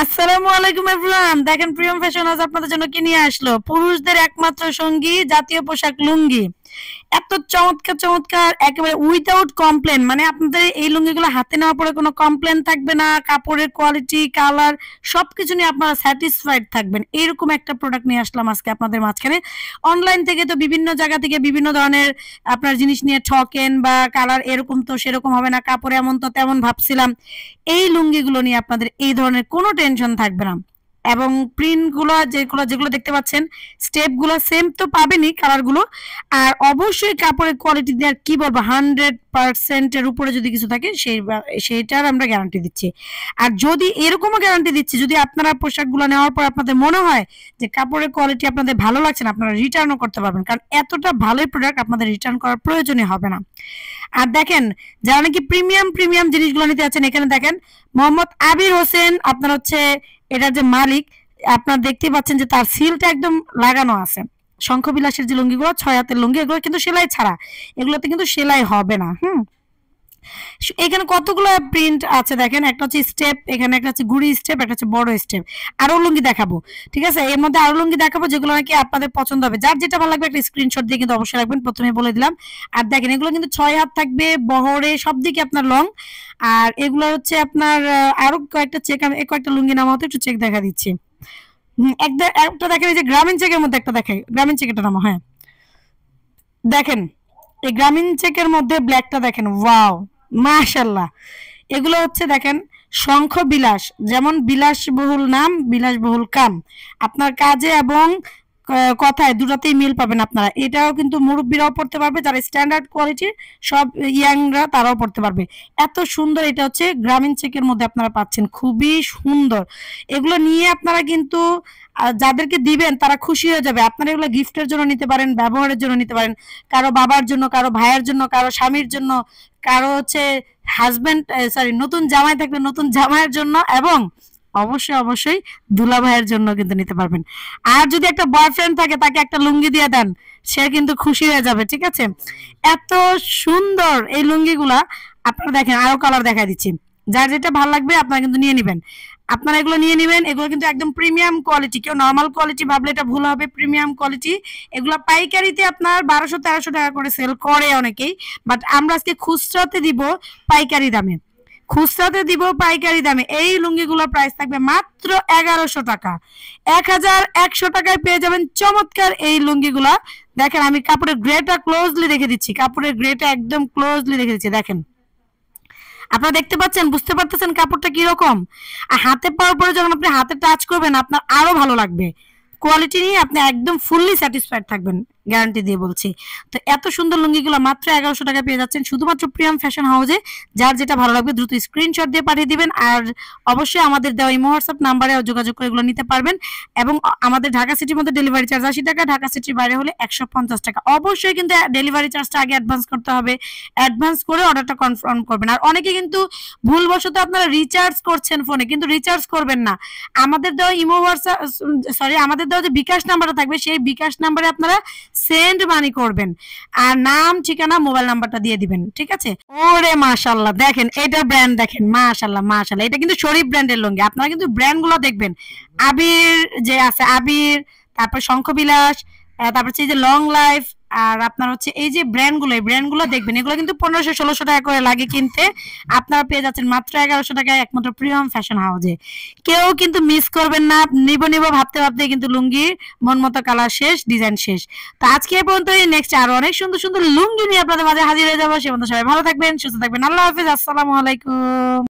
আসসালামু আলাইকুম এভরিওয়ান। দেখেন প্রিয়ম ফ্যাশন হাউস আপনাদের জন্য কি নিয়ে আসলো, পুরুষদের একমাত্র সঙ্গী জাতীয় পোশাক লুঙ্গি। এত চমৎকার চমৎকার, একেবারে উইদাউট কমপ্লেন, মানে আপনাদের এই লুঙ্গিগুলো হাতে নেওয়ার পরে কোনো কমপ্লেন থাকবে না। কাপড়ের কোয়ালিটি, কালার সবকিছু নিয়ে আপনারা স্যাটিসফাইড থাকবেন, এরকম একটা প্রোডাক্ট নিয়ে আসলাম আজকে আপনাদের মাঝখানে। অনলাইন থেকে তো বিভিন্ন জায়গা থেকে বিভিন্ন ধরনের আপনার জিনিস নিয়ে ঠকেন, বা কালার এরকম তো সেরকম হবে না, কাপড় এমন তো তেমন ভাবছিলাম। এই লুঙ্গিগুলো নিয়ে আপনাদের এই ধরনের কোনো টেনশন থাকবে না। এবং প্রিন্টগুলো যেগুলো যেগুলো দেখতে পাচ্ছেন, স্টেপগুলো সেম তো পাবেনই, কালারগুলো। আর অবশ্যই কাপড়ের কোয়ালিটি দিয়ে আর কি বলবো, 100%-এর উপরে যদি কিছু থাকে সেইটার আমরা গ্যারান্টি দিচ্ছি। আর যদি এরকমও গ্যারান্টি দিচ্ছি, যদি আপনারা পোশাকগুলো নেওয়ার পর আপনাদের মনে হয় যে কাপড়ের কোয়ালিটি আপনাদের ভালো লাগছে না, আপনারা রিটার্নও করতে পারবেন, কারণ এতটা ভালোই প্রোডাক্ট আপনাদের রিটার্ন করার প্রয়োজনই হবে না। আর দেখেন, যারা নাকি প্রিমিয়াম প্রিমিয়াম জিনিসগুলো নিতে যাচ্ছেন, এখানে দেখেন মোহাম্মদ আবির হোসেন আপনার হচ্ছে এটার যে মালিক। আপনার দেখতে পাচ্ছেন যে তার সিলটা একদম লাগানো আছে। শঙ্খবিলাসের যে লুঙ্গিগুলো 6 হাতের লুঙ্গি, এগুলো কিন্তু সেলাই ছাড়া, এগুলোতে কিন্তু সেলাই হবে না। এখানে কতগুলো প্রিন্ট আছে দেখেন, একটা হচ্ছে স্টেপ, এখানে একটা হচ্ছে গুড়ি স্টেপ, একটা হচ্ছে বড় স্টেপ। আরো লুঙ্গি দেখাবো, ঠিক আছে, এর মধ্যে আরো লুঙ্গি দেখাবো যেগুলো নাকি আপনাদের পছন্দ হবে। যার যেটা ভালো লাগবে একটা স্ক্রিনশট দিয়ে কিন্তু অবশ্যই রাখবেন, প্রথমে বলে দিলাম। আর দেখেন এগুলো কিন্তু 6 হাত থাকবে, বহরে সব দিকে আপনার লং। আর এগুলো হচ্ছে আপনার আরো কয়েকটা চেক, আমি কয়েকটা লুঙ্গি নামা হতো একটু চেক দেখা দিচ্ছি। একটা একটা দেখেন, এই যে গ্রামীণ চেকের মধ্যে একটা দেখাই, গ্রামীণ চেক এটা নামা। হ্যাঁ দেখেন, এই গ্রামীণ চেকের মধ্যে ব্ল্যাকটা দেখেন, ওয়াও মাশাল্লাহ। এগুলো হচ্ছে দেখেন শঙ্খ বিলাস, যেমন বিলাসবহুল নাম বিলাসবহুল কাম। আপনার কাজে এবং কথায় দুটাতেই মিল পাবেন আপনারা। এটাও কিন্তু মুরব্বীরাও পড়তে পারবে, যারা স্ট্যান্ডার্ড কোয়ালিটির সব ইয়াংরা তারাও পড়তে পারবে। এত সুন্দর, এটা হচ্ছে গ্রামীণ চেকের মধ্যে আপনারা পাচ্ছেন, খুবই সুন্দর। এগুলো নিয়ে আপনারা কিন্তু যাদেরকে দিবেন তারা খুশি হয়ে যাবে। আপনারা এগুলো গিফটের জন্য নিতে পারেন, ব্যবহারের জন্য নিতে পারেন, কারো বাবার জন্য, কারো ভাইয়ের জন্য, কারো স্বামীর জন্য, কারো হচ্ছে হাজবেন্ড সরি নতুন জামাই থাকলে নতুন জামাইয়ের জন্য, এবং অবশ্যই অবশ্যই দুলা ভাইয়ের জন্য কিন্তু নিতে পারবেন। আর যদি একটা বয়ফ্রেন্ড থাকে, তাকে একটা লুঙ্গি দিয়ে দেন, সে কিন্তু খুশি হয়ে যাবে, ঠিক আছে। এত সুন্দর এই লুঙ্গিগুলা। আপনারা দেখেন আরো কালার দেখা দিচ্ছি, যার যেটা ভালো লাগবে আপনারা কিন্তু নিয়ে নেবেন। আপনারা এগুলো নিয়ে নেবেন, এগুলো কিন্তু একদম প্রিমিয়াম কোয়ালিটি, কেউ নর্মাল কোয়ালিটি ভাবলে এটা ভুল হবে, প্রিমিয়াম কোয়ালিটি। এগুলো পাইকারিতে আপনার 1200-1300 টাকা করে সেল করে অনেকেই, বাট আমরা আজকে খুচরাতে দিব পাইকারি দামে। খুচরাতে দিব পাইকারি দামে। এই লুঙ্গিগুলোর প্রাইস থাকবে মাত্র 1100 টাকা। 1100 টাকায় পেয়ে যাবেন চমৎকার এই লুঙ্গিগুলা। দেখেন আমি কাপড়ের গ্রেটা ক্লোজলি দেখে দিচ্ছি, কাপড়ের গ্রেটা একদম ক্লোজলি দেখে দিচ্ছি। দেখেন আপনারা দেখতে পাচ্ছেন, বুঝতে পারতেছেন কাপড়টা কিরকম। আর হাতে পাওয়ার পরে যখন আপনি হাতে টাচ করবেন, আপনার আরো ভালো লাগবে। কোয়ালিটি নিয়ে আপনি একদম ফুললি স্যাটিসফাইড থাকবেন, গ্যারান্টি দিয়ে বলছি। তো এত সুন্দর লুঙ্গিগুলো মাত্র 1100 টাকা পেয়ে যাচ্ছেন শুধুমাত্র প্রিয়ম ফ্যাশন হাউসে। যার যেটা ভালো লাগবে দ্রুত স্ক্রিনশট দিয়ে পাঠিয়ে দিবেন। আর অবশ্যই আমাদের দেওয়া ইমো হোয়াটসঅ্যাপ নাম্বারে যোগাযোগ করে এগুলো নিতে পারবেন। এবং আমাদের ঢাকা সিটির মধ্যে ডেলিভারি চার্জ 80 টাকা, ঢাকা সিটির বাইরে হলে 150 টাকা। অবশ্যই কিন্তু ডেলিভারি চার্জটা আগে অ্যাডভান্স করতে হবে, অ্যাডভান্স করে অর্ডারটা কনফার্ম করবেন। আর অনেকে কিন্তু ভুলবশত আপনারা রিচার্জ করছেন ফোনে, কিন্তু রিচার্জ করবেন না। আমাদের দেওয়া ইমো হোয়াটসঅ্যাপ সরি আমাদের দেওয়া যে বিকাশ নাম্বারটা থাকবে, সেই বিকাশ নাম্বারে আপনারা সেন্ড মানি করবেন, আর নাম, ঠিকানা, মোবাইল নাম্বারটা দিয়ে দিবেন, ঠিক আছে। ওরে মাশাআল্লাহ, দেখেন এটা ব্র্যান্ড, দেখেন মাশাআল্লাহ মাশাআল্লাহ, এটা কিন্তু শরীফ ব্র্যান্ডের লুঙ্গি। আপনারা কিন্তু ব্র্যান্ডগুলো দেখবেন, আবির যে আছে আবির, তারপর শঙ্খবিলাস, তারপর হচ্ছে এই যে লং লাইফ, আর আপনার হচ্ছে এই যে ব্র্যান্ডগুলো, এই ব্র্যান্ডগুলো দেখবেন। এগুলো কিন্তু 1500-1600 টাকা করে লাগে কিনতে, আপনারা পেয়ে যাচ্ছেন মাত্র 1100 টাকায় একমাত্র প্রিয়ম ফ্যাশন হাউসে। কেউ কিন্তু মিস করবেন না, নিব নিব ভাবতে ভাবতে কিন্তু লুঙ্গির মন মতো কালার শেষ, ডিজাইন শেষ। তো আজকে এ পর্যন্ত, নেক্সট আরো অনেক সুন্দর সুন্দর লুঙ্গি নিয়ে আপনাদের মাঝে হাজির হয়ে যাবো। সে পর্যন্ত সবাই ভালো থাকবেন, সুস্থ থাকবেন। আল্লাহ হাফিজ, আসসালামু আলাইকুম।